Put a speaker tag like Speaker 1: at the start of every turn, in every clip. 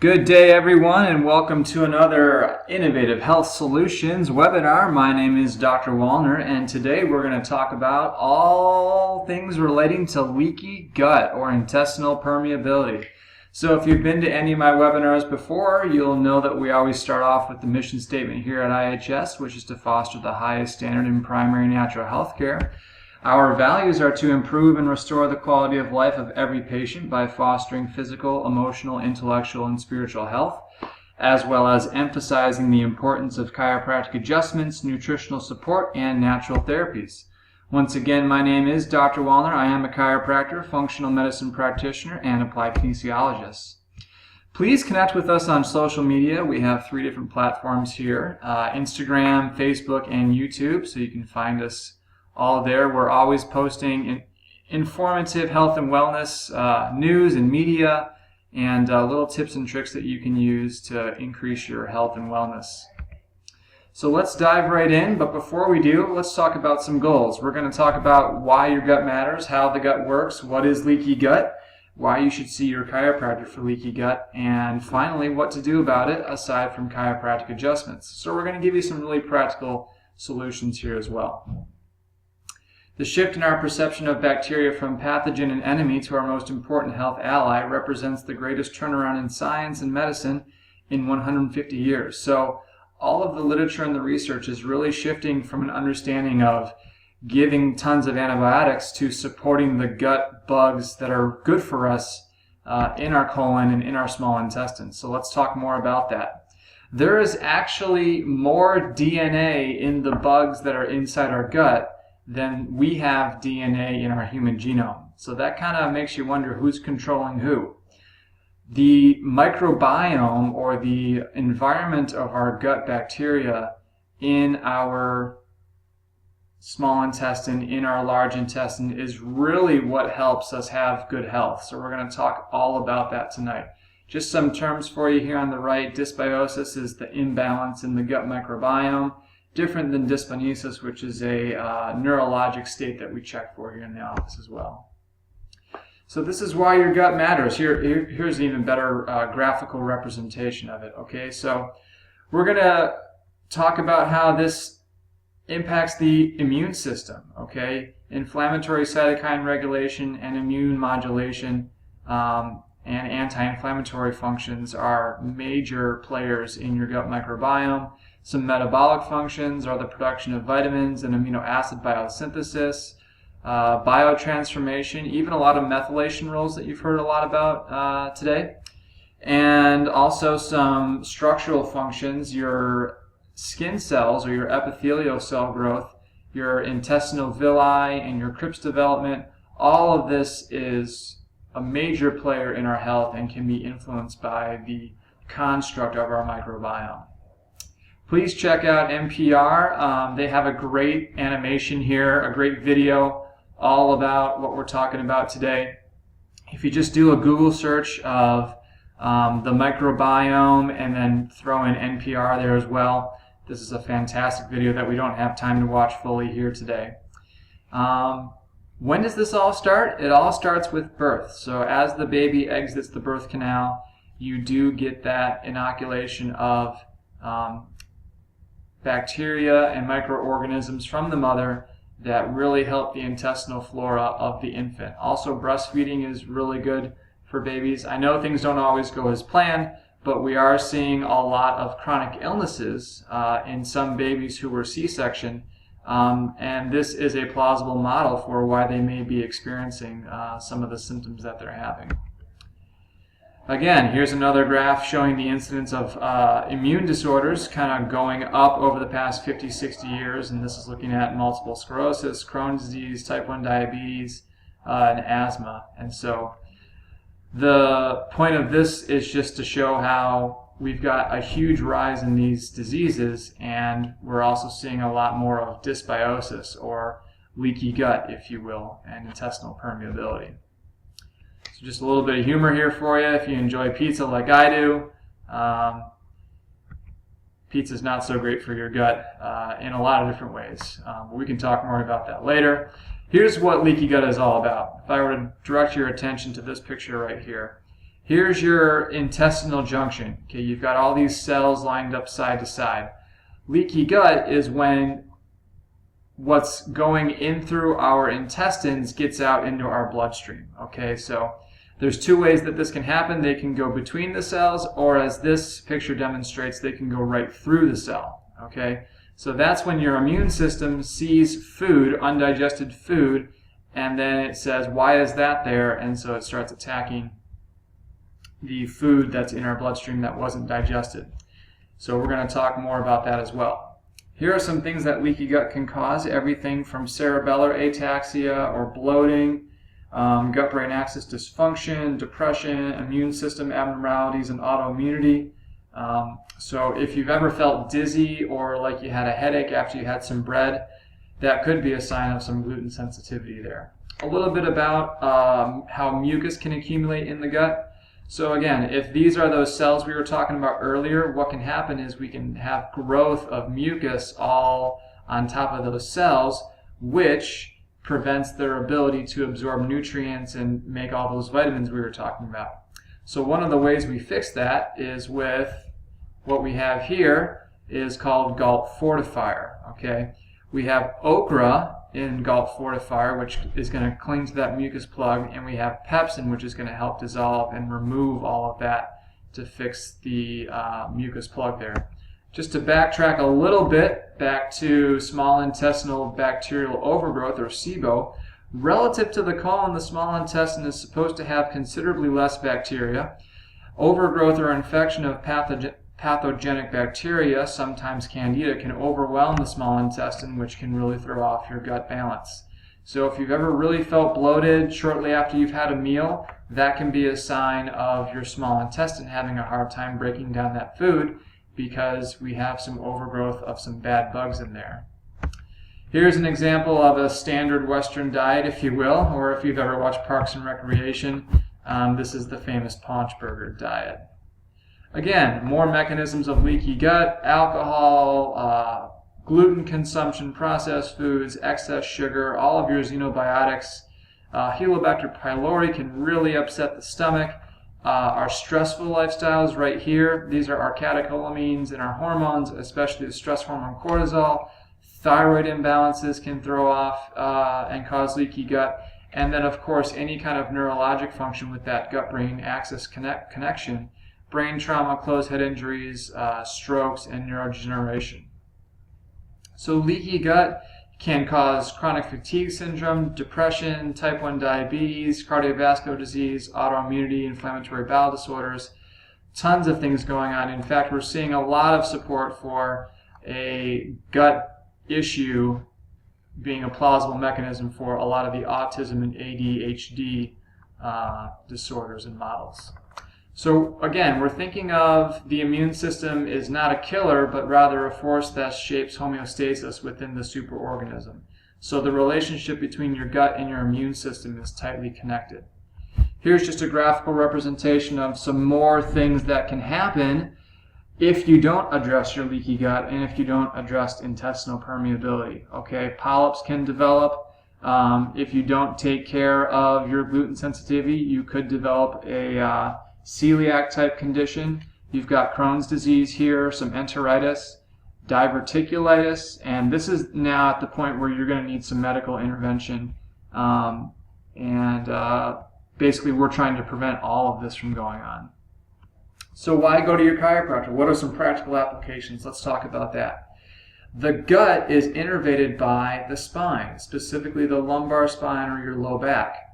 Speaker 1: Good day, everyone, and welcome to another Innovative Health Solutions webinar. My name is Dr. Wallner, and today we're going to talk about all things relating to leaky gut or intestinal permeability. So if you've been to any of my webinars before, you'll know that we always start off with the mission statement here at IHS, which is to foster the highest standard in primary natural health care. Our values are to improve and restore the quality of life of every patient by fostering physical, emotional, intellectual, and spiritual health, as well as emphasizing the importance of chiropractic adjustments, nutritional support, and natural therapies. Once again, my name is Dr. Wallner. I am a chiropractor, functional medicine practitioner, and applied kinesiologist. Please connect with us on social media. We have 3 different platforms here, Instagram, Facebook, and YouTube, so you can find us all there. We're always posting informative health and wellness news and media and little tips and tricks that you can use to increase your health and wellness. So let's dive right in, but before we do, let's talk about some goals. We're going to talk about why your gut matters, how the gut works, what is leaky gut, why you should see your chiropractor for leaky gut, and finally what to do about it aside from chiropractic adjustments. So we're going to give you some really practical solutions here as well. The shift in our perception of bacteria from pathogen and enemy to our most important health ally represents the greatest turnaround in science and medicine in 150 years. So all of the literature and the research is really shifting from an understanding of giving tons of antibiotics to supporting the gut bugs that are good for us in our colon and in our small intestines. So let's talk more about that. There is actually more DNA in the bugs that are inside our gut than we have DNA in our human genome. So that kind of makes you wonder who's controlling who. The microbiome, or the environment of our gut bacteria in our small intestine, in our large intestine, is really what helps us have good health. So we're going to talk all about that tonight. Just some terms for you here on the right. Dysbiosis is the imbalance in the gut microbiome. Different than dysphonesis, which is a neurologic state that we check for here in the office as well. So this is why your gut matters. Here's an even better graphical representation of it. Okay, so we're going to talk about how this impacts the immune system. Okay, inflammatory cytokine regulation and immune modulation and anti-inflammatory functions are major players in your gut microbiome. Some metabolic functions are the production of vitamins and amino acid biosynthesis, biotransformation, even a lot of methylation roles that you've heard a lot about today, and also some structural functions, your skin cells or your epithelial cell growth, your intestinal villi, and your crypts development. All of this is a major player in our health and can be influenced by the construct of our microbiome. Please check out NPR. They have a great animation here, a great video all about what we're talking about today. If you just do a Google search of the microbiome and then throw in NPR there as well, this is a fantastic video that we don't have time to watch fully here today. When does this all start? It all starts with birth. So as the baby exits the birth canal, you do get that inoculation of bacteria and microorganisms from the mother that really help the intestinal flora of the infant. Also, breastfeeding is really good for babies. I know things don't always go as planned, but we are seeing a lot of chronic illnesses in some babies who were C-section, and this is a plausible model for why they may be experiencing some of the symptoms that they're having. Again, here's another graph showing the incidence of immune disorders kind of going up over the past 50, 60 years, and this is looking at multiple sclerosis, Crohn's disease, type 1 diabetes, and asthma. And so the point of this is just to show how we've got a huge rise in these diseases, and we're also seeing a lot more of dysbiosis, or leaky gut, if you will, and intestinal permeability. So just a little bit of humor here for you. If you enjoy pizza like I do, pizza is not so great for your gut in a lot of different ways. But we can talk more about that later. Here's what leaky gut is all about. If I were to direct your attention to this picture right here, Here's your intestinal junction. Okay, you've got all these cells lined up side to side. Leaky gut is when what's going in through our intestines gets out into our bloodstream. Okay, so there's two ways that this can happen. They can go between the cells, or as this picture demonstrates, they can go right through the cell. Okay, so that's when your immune system sees food, undigested food, and then it says, why is that there? And so it starts attacking the food that's in our bloodstream that wasn't digested. So we're going to talk more about that as well. Here are some things that leaky gut can cause, everything from cerebellar ataxia or bloating, gut-brain axis dysfunction, depression, immune system abnormalities, and autoimmunity. So if you've ever felt dizzy or like you had a headache after you had some bread, that could be a sign of some gluten sensitivity there. A little bit about how mucus can accumulate in the gut. So again, if these are those cells we were talking about earlier, what can happen is we can have growth of mucus all on top of those cells, which prevents their ability to absorb nutrients and make all those vitamins we were talking about. So one of the ways we fix that is with what we have here is called Galt Fortifier. Okay, we have okra in Galt Fortifier, which is going to cling to that mucus plug, and we have pepsin, which is going to help dissolve and remove all of that to fix the mucus plug there. Just to backtrack a little bit back to small intestinal bacterial overgrowth, or SIBO, relative to the colon, the small intestine is supposed to have considerably less bacteria. Overgrowth or infection of pathogenic bacteria, sometimes candida, can overwhelm the small intestine, which can really throw off your gut balance. So if you've ever really felt bloated shortly after you've had a meal, that can be a sign of your small intestine having a hard time breaking down that food, because we have some overgrowth of some bad bugs in there. Here's an example of a standard Western diet, if you will, or if you've ever watched Parks and Recreation, this is the famous paunch burger diet. Again, more mechanisms of leaky gut: alcohol, gluten consumption, processed foods, excess sugar, all of your xenobiotics. Helicobacter pylori can really upset the stomach. Our stressful lifestyles right here, these are our catecholamines and our hormones, especially the stress hormone cortisol. Thyroid imbalances can throw off and cause leaky gut. And then, of course, any kind of neurologic function with that gut-brain axis connection, brain trauma, closed head injuries, strokes, and neurodegeneration. So leaky gut can cause chronic fatigue syndrome, depression, type 1 diabetes, cardiovascular disease, autoimmunity, inflammatory bowel disorders, tons of things going on. In fact, we're seeing a lot of support for a gut issue being a plausible mechanism for a lot of the autism and ADHD disorders and models. So again, we're thinking of the immune system is not a killer, but rather a force that shapes homeostasis within the superorganism. So the relationship between your gut and your immune system is tightly connected. Here's just a graphical representation of some more things that can happen if you don't address your leaky gut and if you don't address intestinal permeability. Okay, polyps can develop. If you don't take care of your gluten sensitivity, you could develop a celiac type condition. You've got Crohn's disease here, some enteritis, diverticulitis, and this is now at the point where you're going to need some medical intervention. Basically we're trying to prevent all of this from going on. So why go to your chiropractor? What are some practical applications? Let's talk about that. The gut is innervated by the spine, specifically the lumbar spine or your low back.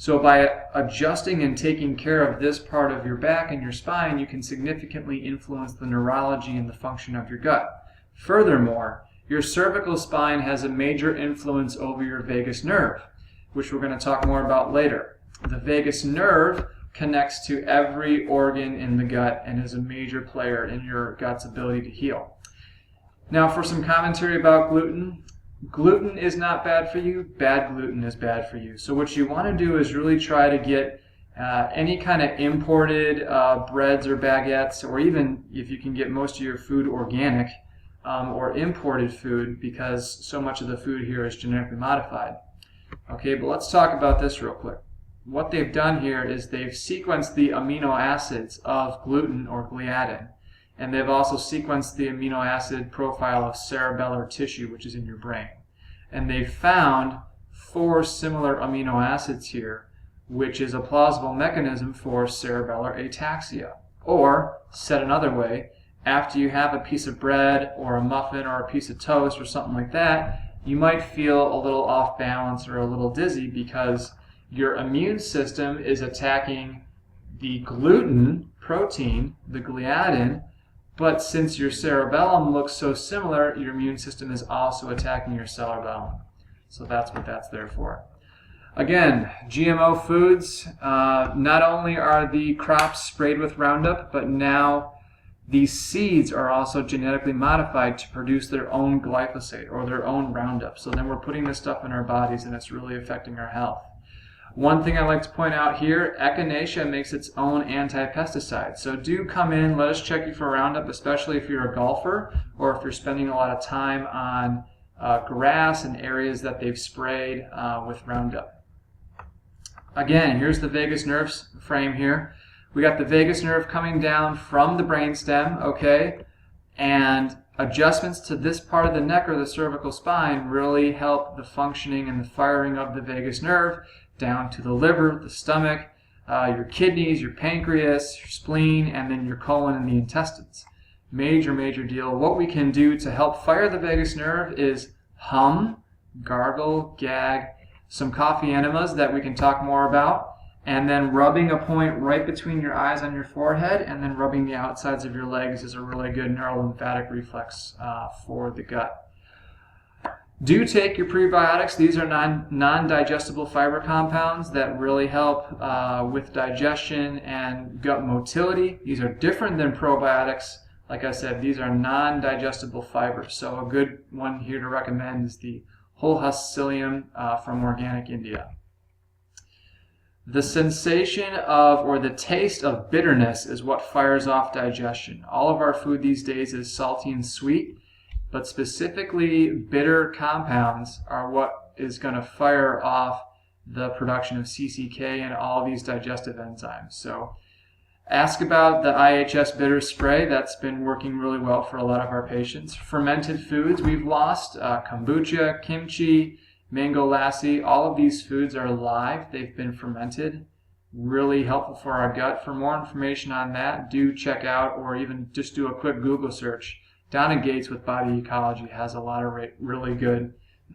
Speaker 1: So by adjusting and taking care of this part of your back and your spine, you can significantly influence the neurology and the function of your gut. Furthermore, your cervical spine has a major influence over your vagus nerve, which we're going to talk more about later. The vagus nerve connects to every organ in the gut and is a major player in your gut's ability to heal. Now for some commentary about gluten. Gluten is not bad for you. Bad gluten is bad for you. So what you want to do is really try to get any kind of imported breads or baguettes, or even if you can get most of your food organic or imported food, because so much of the food here is genetically modified. Okay, but let's talk about this real quick. what they've done here is they've sequenced the amino acids of gluten or gliadin, and they've also sequenced the amino acid profile of cerebellar tissue, which is in your brain. And they've found 4 similar amino acids here, which is a plausible mechanism for cerebellar ataxia. Or, said another way, after you have a piece of bread or a muffin or a piece of toast or something like that, you might feel a little off balance or a little dizzy because your immune system is attacking the gluten protein, the gliadin, but since your cerebellum looks so similar, your immune system is also attacking your cerebellum. So that's what that's there for. Again, GMO foods, not only are the crops sprayed with Roundup, but now these seeds are also genetically modified to produce their own glyphosate or their own Roundup. So then we're putting this stuff in our bodies and it's really affecting our health. One thing I like to point out here, Echinacea makes its own anti-pesticide. So do come in, let us check you for Roundup, especially if you're a golfer or if you're spending a lot of time on grass and areas that they've sprayed with Roundup. Again, here's the vagus nerve frame here. We got the vagus nerve coming down from the brainstem, okay? And adjustments to this part of the neck or the cervical spine really help the functioning and the firing of the vagus nerve down to the liver, the stomach, your kidneys, your pancreas, your spleen, and then your colon and the intestines. Major, major deal. What we can do to help fire the vagus nerve is hum, gargle, gag, some coffee enemas that we can talk more about, and then rubbing a point right between your eyes on your forehead and then rubbing the outsides of your legs is a really good neurolymphatic reflex for the gut. Do take your prebiotics. These are non-digestible fiber compounds that really help with digestion and gut motility. These are different than probiotics. Like I said, these are non-digestible fibers. So a good one here to recommend is the whole husk psyllium from Organic India. The sensation of, or the taste of bitterness is what fires off digestion. All of our food these days is salty and sweet, but specifically bitter compounds are what is going to fire off the production of CCK and all these digestive enzymes. So ask about the IHS bitter spray. That's been working really well for a lot of our patients. Fermented foods we've lost, kombucha, kimchi, mango lassi, all of these foods are live. They've been fermented. Really helpful for our gut. For more information on that, do check out or even just do a quick Google search. Donna Gates with Body Ecology has a lot of really good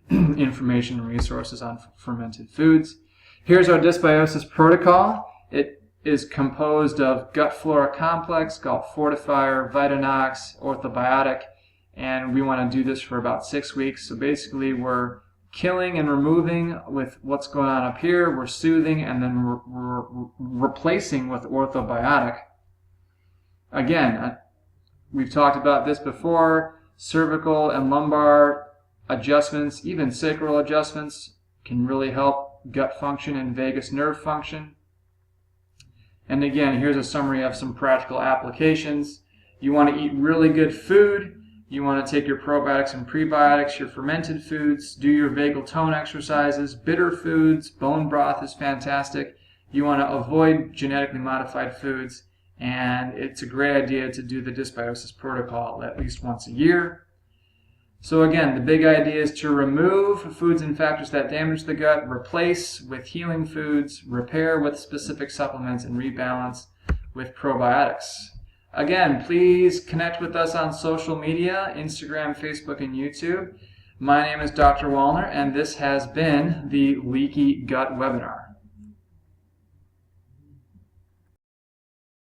Speaker 1: information and resources on fermented foods. Here's our dysbiosis protocol. It is composed of gut flora complex, gut fortifier, Vitanox, orthobiotic, and we want to do this for about 6 weeks. So basically we're killing and removing with what's going on up here, we're soothing, and then we're replacing with orthobiotic. Again, we've talked about this before, cervical and lumbar adjustments, even sacral adjustments can really help gut function and vagus nerve function. And again, here's a summary of some practical applications. You want to eat really good food. You want to take your probiotics and prebiotics, your fermented foods, do your vagal tone exercises, bitter foods, bone broth is fantastic. You want to avoid genetically modified foods, and it's a great idea to do the dysbiosis protocol at least once a year. So again, the big idea is to remove foods and factors that damage the gut, replace with healing foods, repair with specific supplements, and rebalance with probiotics. Again, please connect with us on social media, Instagram, Facebook, and YouTube. My name is Dr. Wallner, and this has been the Leaky Gut webinar.